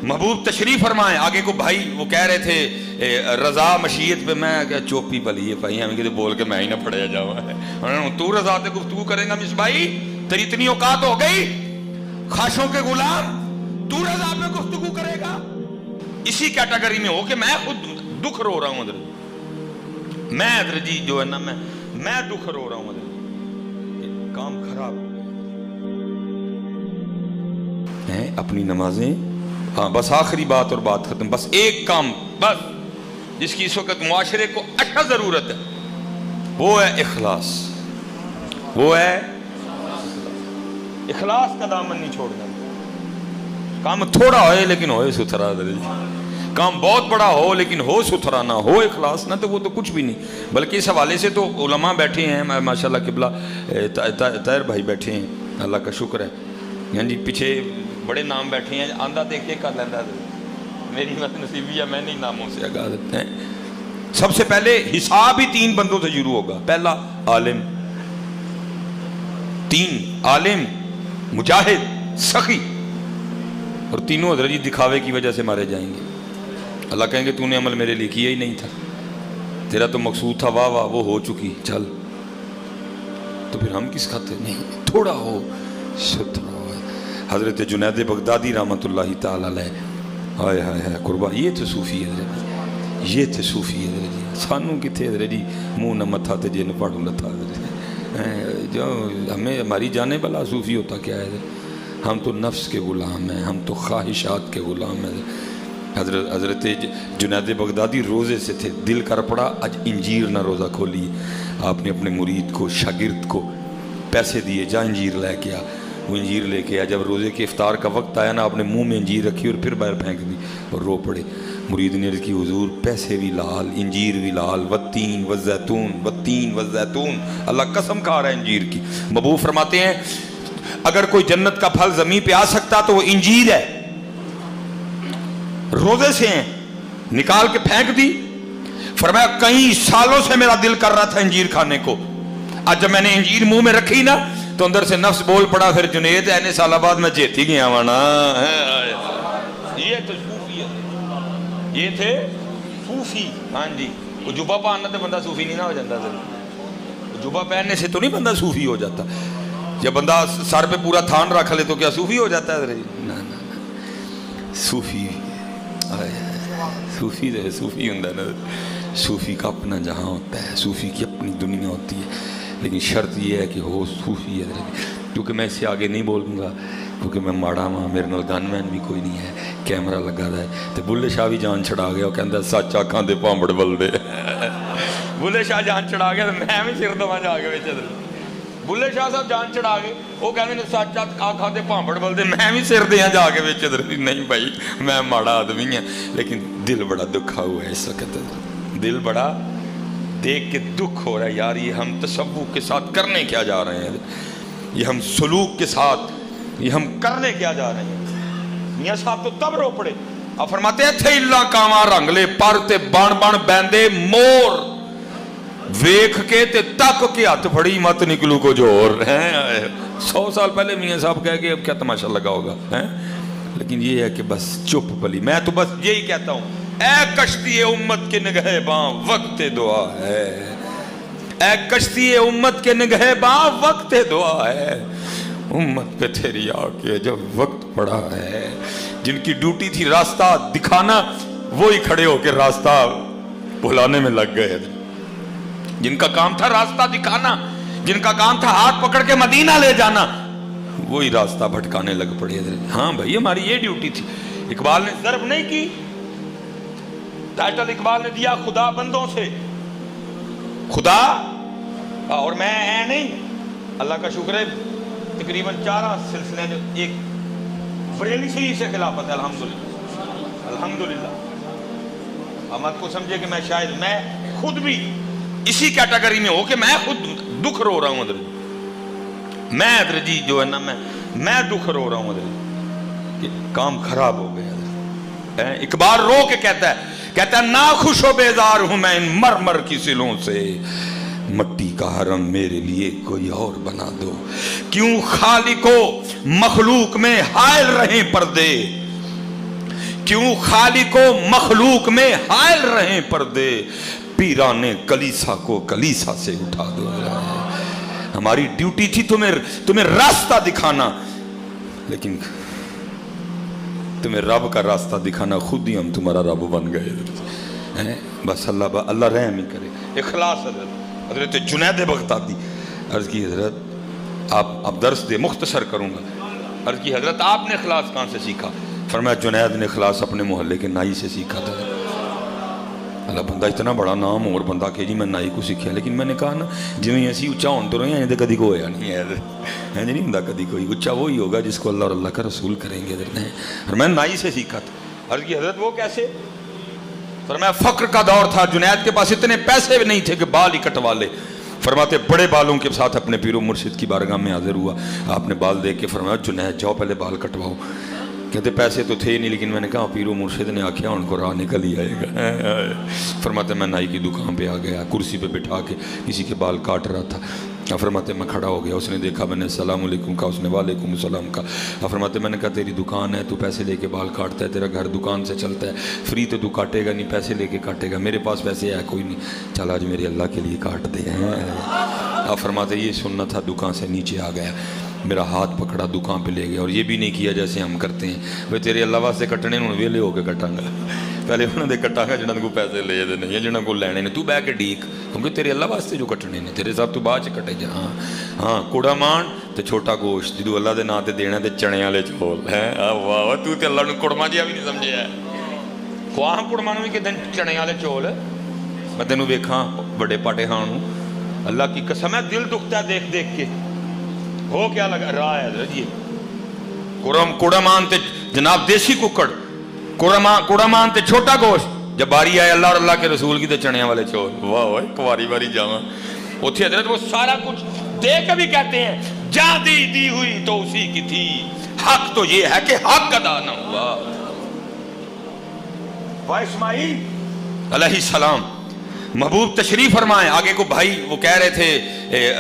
محبوب تشریف فرمائیں. آگے کو بھائی وہ کہہ رہے تھے رضا مشیت پہ, میں کہ چوپی پلی ہے بھائی, ہمیں کہ بول کے میں ہی نہ پڑھیا جاؤں. تو رضا تے گفتگو کرے گا مس بھائی, تیری اتنی اوقات ہو گئی, خواہشوں کے غلام, تو رضا پہ گفتگو کرے گا. اسی کیٹیگری میں ہو کہ میں خود دکھ رو رہا ہوں ادھر, میں ادھر جی جو ہے نا میں دکھ رو رہا ہوں ادھر. کام خراب ہو گئے اپنی نمازیں. ہاں بس آخری بات اور بات ختم. بس ایک کام بس جس کی اس وقت معاشرے کو اچھا ضرورت ہے, وہ ہے اخلاص. وہ ہے اخلاص کا دامن نہیں چھوڑنا. کام تھوڑا ہوئے لیکن ہوئے ستھرا, کام بہت بڑا ہو لیکن ہو ستھرا نہ ہو اخلاص نہ, تو وہ تو کچھ بھی نہیں. بلکہ اس حوالے سے تو علماء بیٹھے ہیں ماشاءاللہ, قبلہ طاہر بھائی بیٹھے ہیں, اللہ کا شکر ہے. یعنی جی پیچھے بڑے نام بیٹھے ہیں, آندہ دیکھ کے کر لیندہ, میری بات نصیبی ہے, میں نہیں ناموں سے آگاہ دیتے ہیں. سب سے پہلے حساب ہی 3 بندوں سے شروع ہوگا. پہلا عالم, 3 عالم, مجاہد, سخی, اور تینوں حضرت جی دکھاوے کی وجہ سے مارے جائیں گے. اللہ کہیں گے تو نے عمل میرے لیے کیا ہی نہیں تھا, تیرا تو مقصود تھا واہ واہ وہ ہو چکی, چل. تو پھر ہم کس کھاتے نہیں, تھوڑا ہو ستھرا ہو. حضرت جنید بغدادی رحمت اللہ تعالی علیہ, ہائے ہائے ہائے قربان, یہ تو صوفی ہے حضرت جی, یہ تو صوفی ہے حضرت جی. سانوں کتنے حضرت جی منہ نہ متھا تے جن پاڑوں لتھا حضرت جی. جو ہمیں ہماری جانے بلا صوفی ہوتا کیا ہے حضرت؟ ہم تو نفس کے غلام ہیں, ہم تو خواہشات کے غلام ہیں. حضرت جنید بغدادی روزے سے تھے, دل کر پڑا آج انجیر نہ روزہ کھولی. آپ نے اپنے مرید کو, شاگرد کو پیسے دیے, جا انجیر لے کے آ. وہ انجیر لے کے آیا. جب روزے کے افطار کا وقت آیا نا, آپ نے منہ میں انجیر رکھی اور پھر باہر پھینک دی اور رو پڑے. مرید نے عرض کی حضور پیسے بھی لال, انجیر بھی لال, والتین والزیتون, والتین والزیتون, اللہ قسم کھا رہا ہے انجیر کی. محبوب فرماتے ہیں اگر کوئی جنت کا پھل زمین پہ آ سکتا تو وہ انجیر ہے. روزے سے ہیں, نکال کے پھینک دی. فرمایا کئی سالوں سے میرا دل کر رہا تھا انجیر کھانے کو, آج جب میں نے انجیر منہ میں رکھی نا تو اندر سے نفس بول پڑا پھر جنید اینے سالہ بعد میں جیتی گیا وانا. یہ تو صوفی ہے, یہ تھے صوفی. ہاں جی, وہ جبہ پہننا تو بندہ صوفی نہیں نہ ہو جاتا. جبہ پہننے سے تو نہیں بندہ صوفی ہو جاتا. جب بندہ سر پہ پورا تھان رکھ لے تو کیا صوفی ہو جاتا ہے؟ نہ صوفی, صوفی جو ہے صوفی ہوں نا, صوفی کا اپنا جہاں ہوتا ہے, صوفی کی اپنی دنیا ہوتی ہے. لیکن شرط یہ ہے کہ ہو صوفی ہے. کیونکہ میں اس سے آگے نہیں بولوں گا, کیونکہ میں ماڑا ماں, میرے نال گن مین بھی کوئی نہیں ہے, کیمرہ لگا ہے. تو بلے شاہ بھی جان چھڑا گیا, وہ کہندا سچ آکھاں دے پامبڑ بلدے. بلے شاہ جان چھڑا گیا تو میں بھی سر دواں جا کے وچ. بلے شاہ صاحب جان چڑھا گئے, وہ کہنے نے سچ آکھاں دے پامبڑ بلدے, میں بھی سر دیاں جا کے وچ. نہیں بھائی میں ماڑا آدمی ہیں, لیکن دل بڑا دکھا ہوا ہے اس وقت. دل بڑا دیکھ کے دکھ ہو رہا ہے یار, یہ ہم تصوف کے ساتھ کرنے کیا جا رہے ہیں, یہ ہم سلوک کے ساتھ یہ ہم کرنے کیا جا رہے ہیں. میاں صاحب تو تب رو پڑے. آپ فرماتے ہیں تھے اللہ کاواں رنگ لے پر تے بان بان بیندے مور, ویکھ کے تے تک کے ہاتھ پھڑی مت نکلو کو جور. 100 سال پہلے میاں صاحب کہہ گئے, اب کیا تماشا لگا ہوگا. لیکن یہ ہے کہ بس چپ پلی. میں تو بس یہی کہتا ہوں, اے کشتی امت کے نگہباں وقت دعا ہے, اے کشتی امت کے نگہباں وقت دعا ہے. امت پہ تیری آ کے جب وقت پڑا ہے, جن کی ڈیوٹی تھی راستہ دکھانا وہی کھڑے ہو کے راستہ بھلانے میں لگ گئے. جن کا کام تھا راستہ دکھانا, جن کا کام تھا ہاتھ پکڑ کے مدینہ لے جانا, وہی راستہ بھٹکانے لگ پڑے. ہاں بھائی ہماری یہ ڈیوٹی تھی. اقبال نے ضرب نہیں کی, ٹائٹل اقبال نے دیا خدا بندوں سے, خدا اور میں نہیں. اللہ کا شکر ہے تقریباً 4 سلسلے جو ایک بریلی شریف سے خلافت ہے الحمدللہ الحمدللہ. احمد کو سمجھے کہ میں شاید میں خود بھی اسی کیٹیگری میں ہو کہ میں خود دکھ رو رہا ہوں ادھر. میں ادھر جی جو ہے نا میں دکھ رو رہا ہوں ادھر کہ کام خراب ہو گیا. اقبال رو کے کہتا ہے ناخوش و بیزار ہوں میں ان مرمر کی سلوں سے, مٹی کا حرم میرے لیے کوئی اور بنا دو. کیوں خالق و مخلوق میں حائل رہیں پردے, क्यों खालिको मखलूक में हायल रहे पर्दे, पीराने कलीसा को कलीसा से उठा दो। हमारी ड्यूटी थी तुम्हें रास्ता दिखाना, लेकिन तुम्हें रब का रास्ता दिखाना, खुद ही हम तुम्हारा रब बन गए हैं। बस अल्लाह रहम ही करे। इखलास हजरत जुनैद बगदादी अर्ज की हजरत आप दर्स दे, मुख्तसर करूंगा। अर्ज की हजरत आपने इखलास कहाँ से सीखा? फरमाया जुनैद ने इखलास अपने मोहल्ले के नाई से सीखा था। अल्लाह बंदा इतना बड़ा नाम और बंदा के जी मैं नाई को सीखा, लेकिन मैंने कहा ना जिवें असी उच्चा होने तो रहे हैं तो कभी कोई होया नहीं है, इंज नहीं होंदा कभी कोई। उच्चा वही होगा जिसको अल्लाह और अल्लाह का रसूल करेंगे। और मैं नाई से सीखा था। अर्ज की हजरत वो कैसे? फरमाया फक्र का दौर था, जुनैद के पास इतने पैसे भी नहीं थे कि बाल ही कटवा ले। फरमाते बड़े बालों के साथ अपने पीरो मुर्शिद की बारगाह में हाजिर हुआ। आपने बाल देख के फरमाया जुनैद जाओ पहले बाल कटवाओ। कहते पैसे तो थे नहीं, लेकिन मैंने कहा पीरो मुर्शिद ने आख्या उनको राह निकल ही आएगा। फरमाते मैं नाई की दुकान पे आ गया, कुर्सी पे बिठा के किसी के बाल काट रहा था। फरमाते मैं खड़ा हो गया, उसने देखा, मैंने अस्सलाम वालेकुम कहा, उसने वालेकुम सलाम कहा। फरमाते मैंने कहा तेरी दुकान है, तू पैसे लेके बाल काटता है, तेरा घर दुकान से चलता है, फ्री तो तू काटेगा नहीं, पैसे लेके काटेगा। मेरे पास पैसे है कोई नहीं, चल आज मेरे अल्लाह के लिए काट दे हैं। फरमाते ये सुनना था, दुकान से नीचे आ गया, मेरा हाथ पकड़ा, दुकान पे ले गया। और ये भी नहीं किया जैसे हम करते हैं, वे तेरे अल्लाह वास्ते कटने हूँ वेले होके कटांगा, पहले उन्होंने कटांगा जिन्होंने को पैसे ले दे नहीं, जिन्होंने को लैने ने तू बह के डीक, क्योंकि तेरे अल्लाह वास्ते जो कटने ने तेरे साथ तू बाद च कटे जा। हाँ कुड़ा मान ते छोटा गोश्त जो अल्लाह के नाम ते देना, ते चने वाले चौल है। वाह तू तो अल्लाह कुड़मा जिहा भी नहीं समझे है। खुआ कुड़मा भी कि चने वाले चौल, मैं तेन वेखा बड़े पाटे खान, अल्लाह की कसम है दिल दुखता है देख देख के। हो क्या लगा रहा है जी? कुड़ामान ते जनाब देसी कुकड़, कुड़ामान ते छोटा गोश्त, जब बारी आए अल्लाह और अल्लाह के रसूल की, तो चने वाले चौल। वाह वाह कुवारी बारी जावा उथे हजरत वो सारा कुछ दे के भी कहते हैं जा दी हुई तो उसी की थी, हक तो ये है कि हक अदा न हुआ। वाह इस्माइल अलैहिस्सलाम महबूब तशरीफ फरमाए। आगे को भाई वो कह रहे थे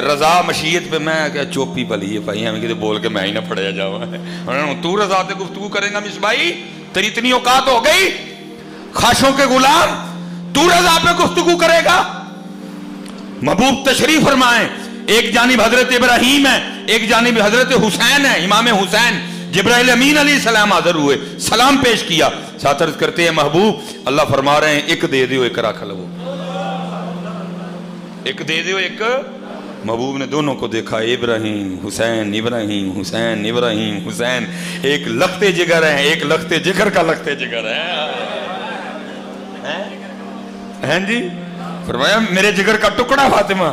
रजा मशीयत पे, मैं क्या चोपी पली है भाई, हमें कितने बोल के मैं ही ना पढ़या जावा। तू रजा ते गुफ्तगू करेगा मिस भाई, तेरी इतनी औकात हो गई, खाशों के गुलाम तू रजा पे गुफ्तगू करेगा? महबूब तशरीफ फरमाए, एक जानिब हजरत इब्राहिम है, एक जानिब हजरत हुसैन है, इमाम हुसैन। जिब्राइल अमीन अलैहिस्सलाम हाजिर हुए, सलाम पेश किया, साथ अर्ज करते हैं महबूब अल्लाह फरमा रहे हैं एक दे दो एक रख लो, एक दे दो एक। महबूब ने दोनों को देखा, इब्राहिम हुसैन इब्राहिम हुसैन इब्राहिम हुसैन, एक लखते जिगर है, एक लखते जिगर का लखते जिगर है जी। फरमाया मेरे जिगर का टुकड़ा फातिमा,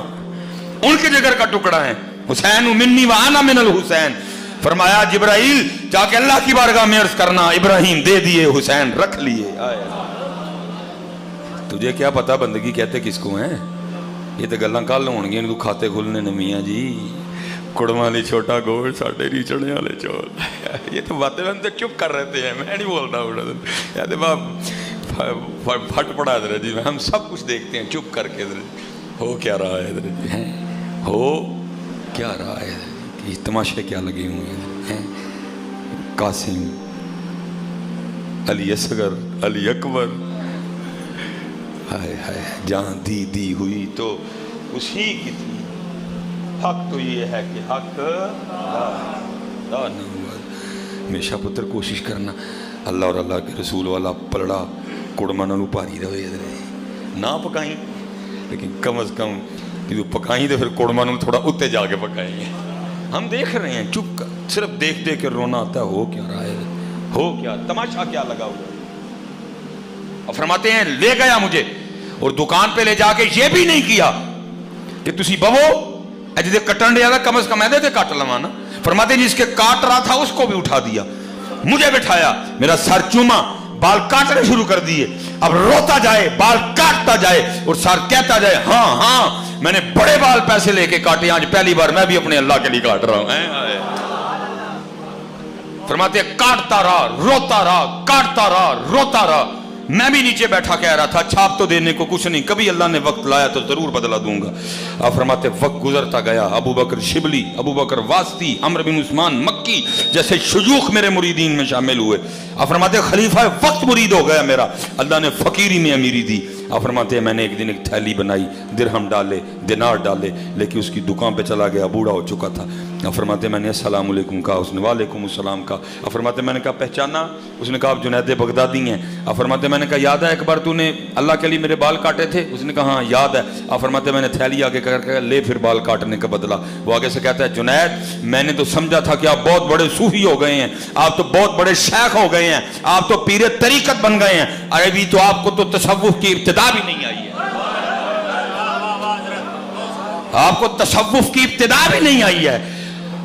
उनके जिगर का टुकड़ा है। हुसैन मिन्नी व अना मिनल हुसैन। फरमाया जिब्राइल जाके अल्लाह की बारगाह में अर्ज करना, इब्राहिम दे दिए, हुसैन रख लिए। तुझे क्या पता बंदगी कहते किसको है? ये तो गल्लां कल होणगियां, तू खाते खुलने ने मियाँ जी, कुड़मा ली छोटा गोल साढ़े री चने वाले चौल। ये तो बातें मैंने तो चुप कर रहे थे, मैं नहीं बोल रहा हूँ फट पड़ा इधर जी, हम सब कुछ देखते हैं चुप करके। इधर हो क्या रहा है इधर जी, हैं हो क्या रहा है, ये तमाशे क्या लगे हुए हैं? कासिम अली असगर अली अकबर, हाय हाय जहाँ दी हुई तो उसी की थी, हक तो ये है कि हक अदा न हुआ। हमेशा पुत्र कोशिश करना अल्लाह और अल्लाह के रसूल वाला पलड़ा कुड़मा नालों भारी रहे, ना पकाई, लेकिन कम अज कम जो पकाई तो फिर कुड़मा नालों थोड़ा उत्ते जाके पकाएंगे। हम देख रहे हैं चुप कर, सिर्फ देख देख के रोना आता है। हो क्या रहा है, हो क्या तमाशा क्या लगा हुआ? और फरमाते हैं ले गया मुझे और दुकान पे ले जाके ये भी नहीं किया कि तुसी बवो अजे कटन रहा, कम अज कम ऐसे कट लवा ना। फरमाते जिसके काट रहा था उसको भी उठा दिया, मुझे बिठाया, मेरा सर चूमा, बाल काटने शुरू कर दिए। अब रोता जाए, बाल काटता जाए और सर कहता जाए हाँ हाँ मैंने बड़े बाल पैसे लेके काटे, आज पहली बार मैं भी अपने अल्लाह के लिए काट रहा हूं। फरमाते काटता रहा, रोता रहा, काटता रहा, रोता रहा। मैं भी नीचे बैठा कह रहा था छाप तो देने को कुछ नहीं, कभी अल्लाह ने वक्त लाया तो जरूर बदला दूंगा। आप फरमाते वक्त गुजरता गया, अबू बकर शिबली, अबू बकर वास्ती, अमर बिन उस्मान मक्की जैसे शुयूख मेरे मुरीदीन में शामिल हुए। आप फरमाते खलीफा वक्त मुरीद हो गया मेरा, अल्लाह ने फकीरी में अमीरी दी। आप फरमाते हैं मैंने एक दिन एक थैली बनाई, दिरहम डाले, दिनार डाले, लेकिन उसकी दुकान पे चला गया, बूढ़ा हो चुका था। आप फरमाते मैंने अस्सलाम वालेकुम कहा, उसने वालेकुम अस्सलाम कहा। आप फरमाते मैंने कहा पहचाना? उसने कहा आप जुनैद बगदादी हैं। आप फरमाते मैंने कहा याद है एक बार तूने अल्लाह के लिए मेरे बाल काटे थे? उसने कहा हाँ याद है। आप फरमाते मैंने थैली आगे करके ले फिर बाल काटने का बदला। वो आगे से कहता है जुनैद मैंने तो समझा था कि आप बहुत बड़े सूफी हो गए हैं, आप तो बहुत बड़े शेख हो गए हैं, आप तो पीरे तरीकत बन गए हैं, अरे भी तो आपको तो तसव्वुफ की इब्तिदा भी नहीं आई है, आपको तसव्वुफ की इब्तिदा भी नहीं आई है।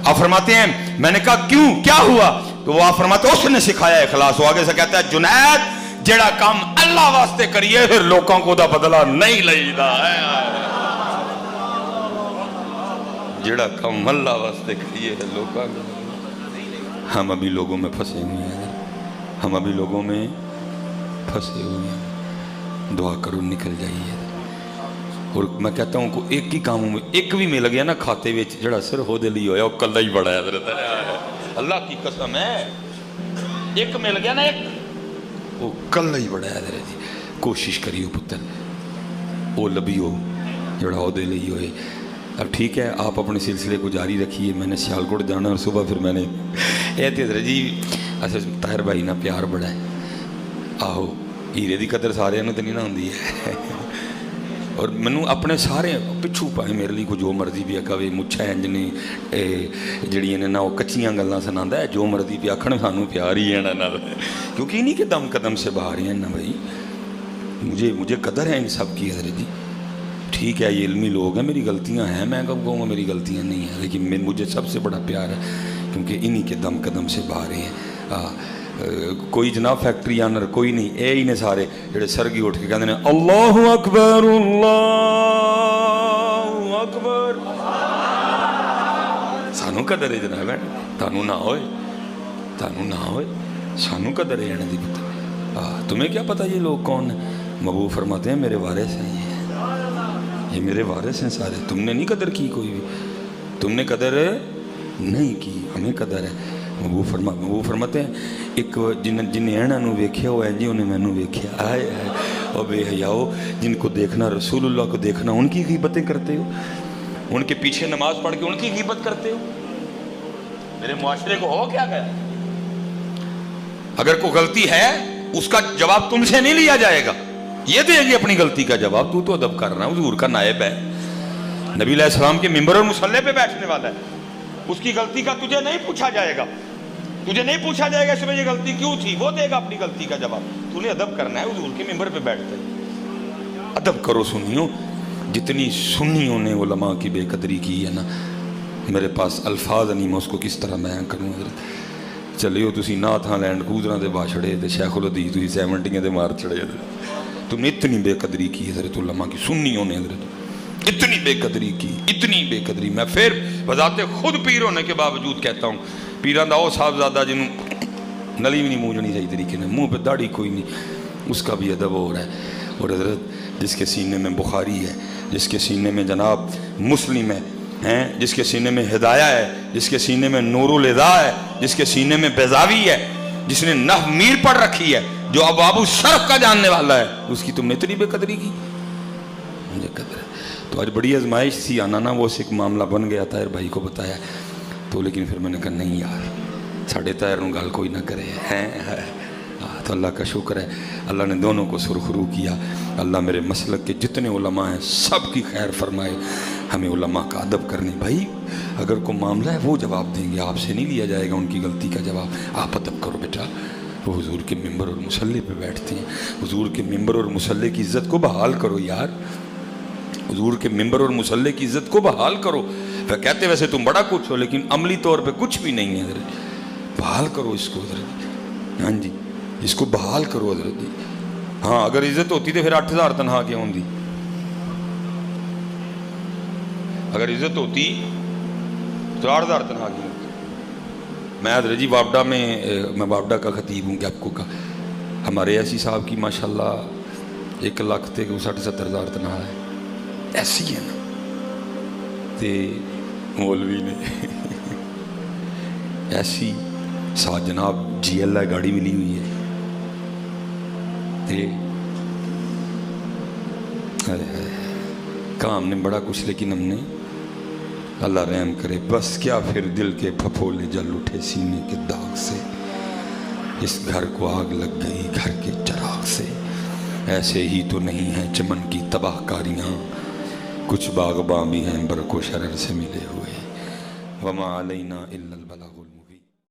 आप फरमाते हैं मैंने कहा क्यों, क्या हुआ? तो वो आप फरमाते उसने सिखाया इखलास। वो आगे से कहता है जुनैद जेड़ा काम अल्लाह वास्ते करिए फिर लोगों को दा बदला नहीं लईदा है, जेड़ा काम अल्लाह वास्ते करिए लोगों को। हम अभी लोगों में फंसे हुए हैं, हम अभी लोगों में फंसे हुए हैं, दुआ करो निकल जाइए। और मैं कहता हूँ को एक ही काम में एक भी मिल गया ना खाते में जड़ा सिर हो दे ली होया वो कल्ला ही बड़ा है, अल्लाह की कसम है, एक मिल गया ना एक वो कल्ला ही बड़ा है जी। कोशिश करियो पुत्र वो लभियो जड़ा हो दे ली होए। अब ठीक है आप अपने सिलसिले को जारी रखिए, मैंने सियालकोट जाना और सुबह फिर मैंने ये जी अच्छा ताहिर भाई ना प्यार बड़ा है, आहो हीरे की कदर सारे तो नहीं ना होंगी है। और मैनू अपने सारे पिछू पाए मेरे लिए को जो मर्जी भी कवे मुच्छा इंज ने जड़ियाँ ने ना वो कच्चियाँ गल्लां सुनांदा है, जो मर्जी भी आखण सानू प्यार ही है ना, क्योंकि इन्हीं के दम कदम से बाहर हैं ना भाई। मुझे कदर है इन सब की हजरत जी। ठीक है ये इल्मी लोग हैं, मेरी गलतियाँ हैं, मैं कब कहूँगा मेरी गलतियाँ नहीं हैं, लेकिन मुझे सबसे बड़ा प्यार है क्योंकि इन्हीं के दम कदम से बाहर हैं। कोई जनाब फैक्ट्री आनर कोई नहीं, ये ही ने सारे जेडे सरगी उठ के कहते हैं अल्लाहु अकबर अल्लाहु अकबर। सानू कदर है जनाब, तानू ना होए, तानू ना होए, सानू कदर है दी पुत्र। तुम्हें क्या पता ये लोग कौन है? महबूब फरमाते हैं मेरे वारिस हैं, ये मेरे वारिस हैं सारे। तुमने नहीं कदर की, कोई भी तुमने कदर नहीं की, हमें कदर है। महबूब फरमाते हैं एक जिन्हें एना वेख्या हो जी उन्हें मैनू वेख्या, आए और बेहयाओ जिनको देखना रसूलुल्लाह को देखना उनकी ग़ीबतें करते हो, उनके पीछे नमाज पढ़ के उनकी ग़ीबत करते हो। मेरे मुआशरे को हो क्या गया? अगर कोई गलती है उसका जवाब तुमसे नहीं लिया जाएगा, ये देगी अपनी गलती का जवाब। तू तो अदब कर रहा है, हुजूर का नायब है, नबी अलैहि सलाम के मिंबर और मुसल्ले पे बैठने वाला है, उसकी गलती का तुझे नहीं पूछा जाएगा, तुझे नहीं पूछा जाएगा इसमें ये गलती क्यों थी, वो देगा अपनी गलती का जवाब। तूने अदब करना है, हुजूर के मिंबर पे बैठते अदब करो। सुनियो जितनी सुन्नियों ने उलमा की बेकदरी की है ना, मेरे पास अल्फाज नहीं, मैं उसको किस तरह बयां करूँ। चलियो तुसी नाथां लैंड कूदरां दे बाछड़े ते शेखुल हदीस तुसी 70 दे मार चढ़े, तुमने इतनी बेकदरी की हज़रत उलमा की, सुन्नियों ने हज़रत इतनी बेकदरी की, इतनी बेकदरी। मैं फिर बजाते खुद पीर होने के बावजूद कहता हूँ, पीरां दा वो साहबजादा जिन्होंने नली भी नहीं मूंझनी सही तरीके ने, मुँह पे दाढ़ी कोई नहीं, उसका भी अदब हो रहा है। और हज़रत जिसके सीने में बुखारी है, जिसके सीने में जनाब मुस्लिम है, जिसके सीने में हिदाया है, जिसके सीने में नूरुल इदा है, जिसके सीने में बेजावी है, जिसने नह मीर पढ़ रखी है, जो अब बाबू शर्फ का जानने वाला है, उसकी तुमने इतनी बेकदरी की। मुझे कदर है। तो आज बड़ी आजमाइश थी, आना ना वो एक मामला बन गया, ताहिर भाई को बताया तो, लेकिन फिर मैंने कहा नहीं यार साढ़े ताहिर नूं गल कोई ना करे हैं। तो अल्लाह का शुक्र है, अल्लाह ने दोनों को सुरखरू किया। अल्लाह मेरे मसलक के जितने उलमा हैं सब की खैर फरमाए। हमें उलमा का अदब करने, भाई अगर कोई मामला है वो जवाब देंगे, आपसे नहीं लिया जाएगा उनकी गलती का जवाब। आप अदब करो बेटा। वो हुजूर के मिंबर और मुसल्ले पे बैठते हैं, हुजूर के मिंबर और मुसल्ले की इज़्ज़त को बहाल करो यार, हुजूर के मिंबर और मुसल्ले की इज़्ज़त को बहाल करो। वह कहते वैसे तुम बड़ा कुछ हो, लेकिन अमली तौर पे कुछ भी नहीं है हज़रत, बहाल करो इसको हज़रत। हाँ जी, इसको बहाल करो हज़रत जी। हाँ अगर इज़्ज़त होती तो फिर 8000 तनख्वाह क्यों होती? अगर इज़्ज़त होती तो 8000 तनख्वाह क्यों? मैं हज़रत जी वापडा में, मैं वापडा का खतीब हूँ, आपको का ہمارے ایسی صاحب کی ماشاءاللہ 1 لاکھ تے 60-70 ہزار تنخواہ ہے، ایسی ہے نا. تے مولوی نے ایسی ساتھ جناب GL گاڑی ملی ہوئی ہے. تے کام نے بڑا کچھ، لیکن ہم نے اللہ رحم کرے. بس کیا پھر دل کے پھپھولے جل اٹھے سینے کے داغ سے، اس گھر کو آگ لگ گئی گھر کے چراغ سے. ایسے ہی تو نہیں ہیں چمن کی تباہ کاریاں، کچھ باغباں بھی ہیں برق و شرر سے ملے ہوئے. وما علینا الا البلاغ.